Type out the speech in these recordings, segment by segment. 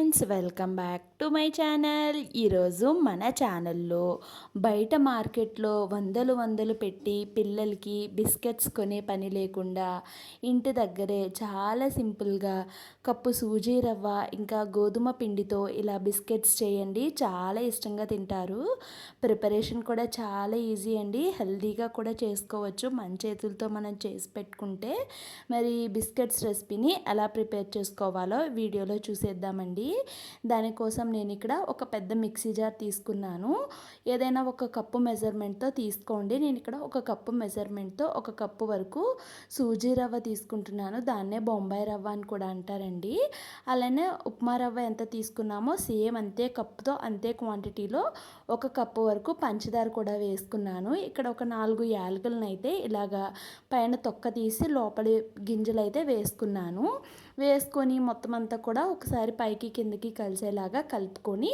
Friends, welcome back to my channel. ఈరోజు మన ఛానల్లో బయట మార్కెట్లో వందలు పెట్టి పిల్లలకి బిస్కెట్స్ కొనే పని లేకుండా ఇంటి దగ్గరే చాలా సింపుల్గా కప్పు సూజీ రవ్వ ఇంకా గోధుమ పిండితో ఇలా బిస్కెట్స్ చేయండి. చాలా ఇష్టంగా తింటారు. ప్రిపరేషన్ కూడా చాలా ఈజీ అండి. హెల్తీగా కూడా చేసుకోవచ్చు మన చేతులతో మనం చేసి పెట్టుకుంటే. మరి బిస్కెట్స్ రెసిపీని ఎలా ప్రిపేర్ చేసుకోవాలో వీడియోలో చూసేద్దామండి. దానికోసం నేను ఇక్కడ ఒక పెద్ద మిక్సీ జార్ తీసుకున్నాను. ఏదైనా ఒక కప్పు మెజర్మెంట్తో తీసుకోండి. నేను ఇక్కడ ఒక కప్పు మెజర్మెంట్తో ఒక కప్పు వరకు సూజీ రవ్వ తీసుకుంటున్నాను. దాన్నే బొంబాయి రవ్వ అని కూడా అంటారండి. అలానే ఉప్మా రవ్వ ఎంత తీసుకున్నామో సేమ్ అంతే కప్పుతో అంతే క్వాంటిటీలో ఒక కప్పు వరకు పంచదార కూడా వేసుకున్నాను. ఇక్కడ ఒక 4 యాలకులను అయితే ఇలాగా పైన తొక్క తీసి లోపలి గింజలు అయితే వేసుకున్నాను. వేసుకొని మొత్తం అంతా కూడా ఒకసారి పైకి కిందకి కలిసేలాగా కలుపుకొని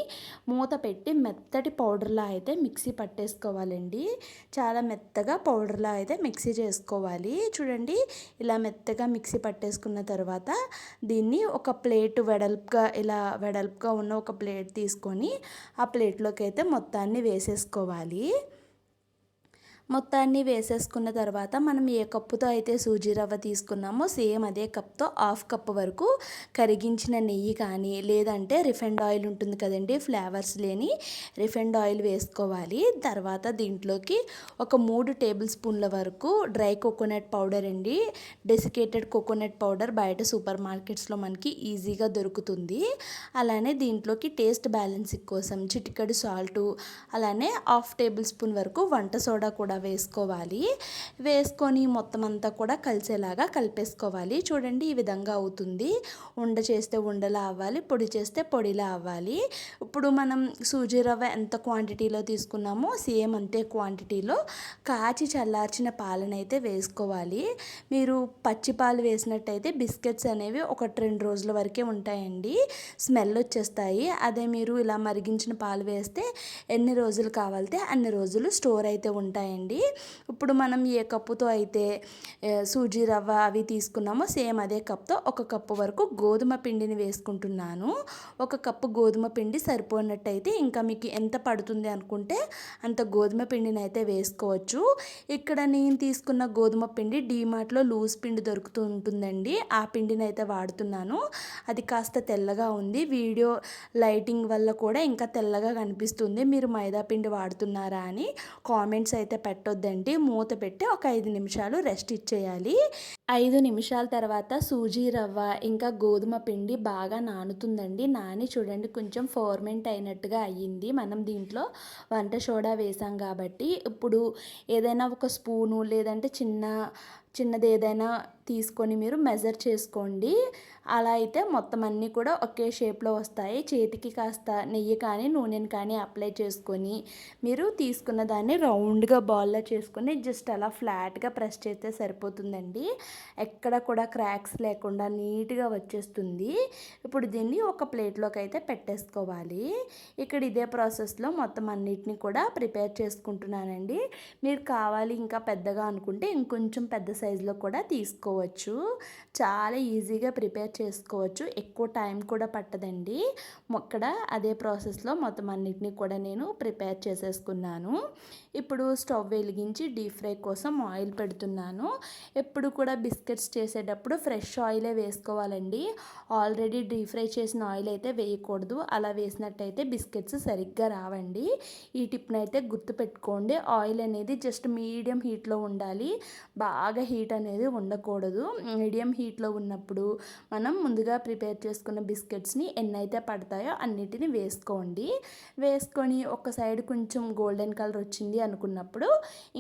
మూత పెట్టి మెత్తటి పౌడర్లా అయితే మిక్సీ పట్టేసుకోవాలండి. చాలా మెత్తగా పౌడర్లా అయితే మిక్సీ చేసుకోవాలి. చూడండి, ఇలా మెత్తగా మిక్సీ పట్టేసుకున్న తర్వాత దీన్ని ఒక ప్లేట్ వెడల్పుగా ఉన్న ఒక ప్లేట్ తీసుకొని ఆ ప్లేట్లోకి అయితే మొత్తాన్ని వేసేసుకోవాలి. మొత్తాన్ని వేసేసుకున్న తర్వాత మనం ఏ కప్పుతో అయితే సూజీ రవ్వ తీసుకున్నామో సేమ్ అదే కప్తో హాఫ్ కప్ వరకు కరిగించిన నెయ్యి కానీ లేదంటే రిఫైండ్ ఆయిల్ ఉంటుంది కదండి, ఫ్లేవర్స్ లేని రిఫైండ్ ఆయిల్ వేసుకోవాలి. తర్వాత దీంట్లోకి ఒక 3 టేబుల్ స్పూన్ల వరకు డ్రై కోకోనట్ పౌడర్ అండి. డెసికేటెడ్ కోకోనట్ పౌడర్ బయట సూపర్ మార్కెట్స్లో మనకి ఈజీగా దొరుకుతుంది. అలానే దీంట్లోకి టేస్ట్ బ్యాలెన్సింగ్ కోసం చిటికెడు సాల్టు, అలానే హాఫ్ టేబుల్ స్పూన్ వరకు వంట సోడా కూడా వేసుకోవాలి. వేసుకొని మొత్తం అంతా కూడా కలిసేలాగా కలిపేసుకోవాలి. చూడండి, ఈ విధంగా అవుతుంది. ఉండ చేస్తే ఉండలా అవ్వాలి, పొడి చేస్తే పొడిలా అవ్వాలి. ఇప్పుడు మనం సూజీ రవ్వ ఎంత క్వాంటిటీలో తీసుకున్నామో సేమ్ అంతే క్వాంటిటీలో కాచి చల్లార్చిన పాలనైతే వేసుకోవాలి. మీరు పచ్చి పాలు వేసినట్టయితే బిస్కెట్స్ అనేవి 1-2 రోజుల వరకే ఉంటాయండి, స్మెల్ వచ్చేస్తాయి. అదే మీరు ఇలా మరిగించిన పాలు వేస్తే ఎన్ని రోజులు కావాలితే అన్ని రోజులు స్టోర్ అయితే ఉంటాయండి. ఇప్పుడు మనం ఏ కప్పుతో అయితే సూజీ రవ్వ అవి తీసుకున్నామో సేమ్ అదే కప్తో ఒక కప్పు వరకు గోధుమ పిండిని వేసుకుంటున్నాను. ఒక కప్పు గోధుమ పిండి సరిపోయినట్టయితే ఇంకా మీకు ఎంత పడుతుంది అనుకుంటే అంత గోధుమ పిండిని అయితే వేసుకోవచ్చు. ఇక్కడ నేను తీసుకున్న గోధుమ పిండి డీమార్ట్లో లూజ్ పిండి దొరుకుతూ ఉంటుందండి, ఆ పిండిని అయితే వాడుతున్నాను. అది కాస్త తెల్లగా ఉంది. వీడియో లైటింగ్ వల్ల కూడా ఇంకా తెల్లగా కనిపిస్తుంది. మీరు మైదా పిండి వాడుతున్నారా అని కామెంట్స్ అయితే పెట్టొద్దండి. మూత పెట్టి ఒక 5 నిమిషాలు రెస్ట్ ఇచ్చేయాలి. 5 నిమిషాల తర్వాత సూజీ రవ్వ ఇంకా గోధుమ పిండి బాగా నానుతుందండి. నాని చూడండి కొంచెం ఫోర్మెంట్ అయినట్టుగా అయ్యింది. మనం దీంట్లో వంట సోడా వేసాం కాబట్టి ఇప్పుడు ఏదైనా ఒక స్పూను లేదంటే చిన్నది ఏదైనా తీసుకొని మీరు మెజర్ చేసుకోండి. అలా అయితే మొత్తం అన్నీ కూడా ఒకే షేప్లో వస్తాయి. చేతికి కాస్త నెయ్యి కానీ నూనెని కానీ అప్లై చేసుకొని మీరు తీసుకున్న దాన్ని రౌండ్గా బాల్లో చేసుకొని జస్ట్ అలా ఫ్లాట్గా ప్రెస్ చేస్తే సరిపోతుందండి. ఎక్కడ కూడా క్రాక్స్ లేకుండా నీట్గా వచ్చేస్తుంది. ఇప్పుడు దీన్ని ఒక ప్లేట్లోకి అయితే పెట్టేసుకోవాలి. ఇక్కడ ఇదే ప్రాసెస్లో మొత్తం అన్నిటిని కూడా ప్రిపేర్ చేసుకుంటున్నానండి. మీరు కావాలి ఇంకా పెద్దగా అనుకుంటే ఇంకొంచెం పెద్ద సైజులో కూడా తీసుకోవచ్చు. చాలా ఈజీగా ప్రిపేర్ చేసుకోవచ్చు, ఎక్కువ టైం కూడా పట్టదండి. ఇక్కడ అదే ప్రాసెస్లో మొత్తం అన్నిటినీ కూడా నేను ప్రిపేర్ చేసేసుకున్నాను. ఇప్పుడు స్టవ్ వెలిగించి డీప్ ఫ్రై కోసం ఆయిల్ పెడుతున్నాను. ఎప్పుడు కూడా బిస్కెట్స్ చేసేటప్పుడు ఫ్రెష్ ఆయిలే వేసుకోవాలండి. ఆల్రెడీ డీప్ ఫ్రై చేసిన ఆయిల్ అయితే వేయకూడదు. అలా వేసినట్టయితే బిస్కెట్స్ సరిగ్గా రావండి. ఈ టిప్ని అయితే గుర్తుపెట్టుకోండి. ఆయిల్ అనేది జస్ట్ మీడియం హీట్లో ఉండాలి, బాగా హీట్ అనేది ఉండకూడదు. మీడియం హీట్లో ఉన్నప్పుడు మనం ముందుగా ప్రిపేర్ చేసుకున్న బిస్కెట్స్ని ఎన్నైతే పడతాయో అన్నిటిని వేసుకోండి. వేసుకొని ఒక సైడ్ కొంచెం గోల్డెన్ కలర్ వచ్చింది అనుకున్నప్పుడు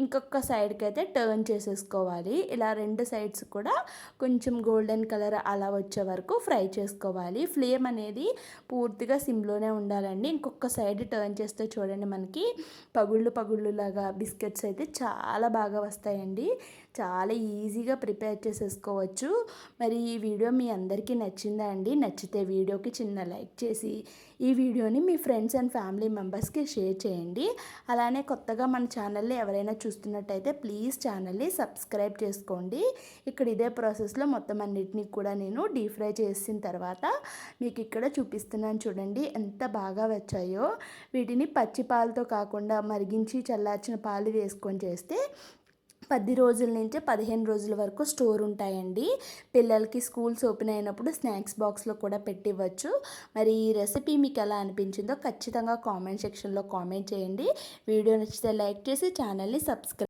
ఇంకొక సైడ్కి అయితే టర్న్ చేసేసుకోవాలి. ఇలా 2 సైడ్స్ కూడా కొంచెం గోల్డెన్ కలర్ అలా వచ్చే వరకు ఫ్రై చేసుకోవాలి. ఫ్లేమ్ అనేది పూర్తిగా సిమ్లోనే ఉండాలండి. ఇంకొక సైడ్ టర్న్ చేస్తే చూడండి మనకి పగుళ్ళు లాగా బిస్కెట్స్ అయితే చాలా బాగా వస్తాయండి. చాలా ఈజీగా ప్రిపేర్ చేసేసుకోవచ్చు. మరి ఈ వీడియో మీ అందరికీ నచ్చిందా అండి? నచ్చితే వీడియోకి చిన్న లైక్ చేసి ఈ వీడియోని మీ ఫ్రెండ్స్ అండ్ ఫ్యామిలీ మెంబర్స్కి షేర్ చేయండి. అలానే కొత్తగా మన ఛానల్ని ఎవరైనా చూస్తున్నట్టయితే ప్లీజ్ ఛానల్ని సబ్స్క్రైబ్ చేసుకోండి. ఇక్కడ ఇదే ప్రాసెస్లో మొత్తం అన్నిటినీ కూడా నేను డీప్ ఫ్రై చేసిన తర్వాత మీకు ఇక్కడ చూపిస్తున్నాను చూడండి ఎంత బాగా వచ్చాయో. వీటిని పచ్చి పాలతో కాకుండా మరిగించి చల్లార్చిన పాలు వేసుకొని చేస్తే 10 రోజుల నుంచి 15 రోజుల వరకు స్టోర్ ఉంటాయండి. పిల్లలకి స్కూల్స్ ఓపెన్ అయినప్పుడు స్నాక్స్ బాక్స్లో కూడా పెట్టివ్వచ్చు. మరి ఈ రెసిపీ మీకు ఎలా అనిపించిందో ఖచ్చితంగా కామెంట్ సెక్షన్లో కామెంట్ చేయండి. వీడియో నచ్చితే లైక్ చేసి ఛానల్ని సబ్స్క్రైబ్